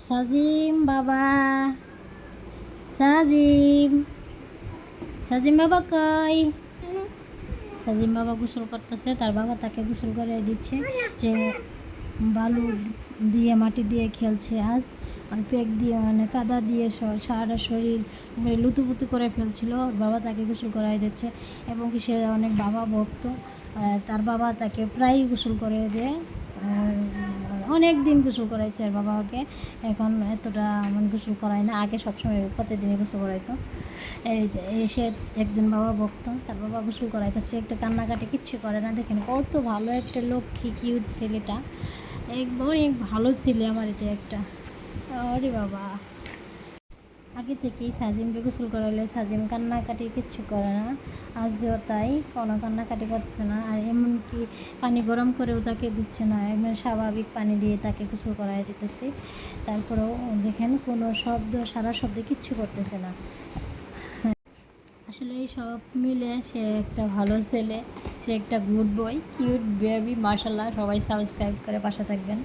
সাজিম বাবা, সাজিম, সাজিম বাবা কই? সাজিম বাবা গোসল করতেছে, তার বাবা তাকে গোসল করে দিচ্ছে। যে বালু দিয়ে মাটি দিয়ে খেলছে আজ, আর পেক দিয়ে মানে কাদা দিয়ে সারা শরীর লুতুপুতু করে ফেলছিল। ওর বাবা তাকে গোসল করাই দিচ্ছে, এবং কি সে অনেক বাবা ভক্ত। তার বাবা তাকে প্রায়ই গোসল করে দেয়, অনেক দিন গোসল করাইছে আর বাবাকে। এখন এতটা মানে গোসল করায় না, আগে সবসময় প্রতিদিনই গোসল করাইতো। এই যে এসে একজন বাবা ভক্ত, তার বাবা গোসল করাইতো, সে একটা কান্নাকাটি কিচ্ছু করে না। দেখেন কত ভালো একটা লক্ষ্মী কিউট ছেলেটা, অনেক ভালো ছেলে আমার এটা একটা। আরে বাবা, আগে থেকেই সাজিমকে গোসল করালে সাজিম কান্নাকাটি কিচ্ছু করে না, আজও তাই, কোনো কান্নাকাটি করছে না। আর এমনকি পানি গরম করেও তাকে দিচ্ছে না, এমন স্বাভাবিক পানি দিয়ে তাকে গোসল করাই দিতেছি। তারপরেও দেখেন কোনো সারা শব্দে কিচ্ছু করতেছে না। আসলে এই সব মিলে সে একটা ভালো ছেলে, সে একটা গুড বয়, কিউট বেবি। মাশাআল্লাহ, সবাই সাবস্ক্রাইব করে পাশে থাকবেন।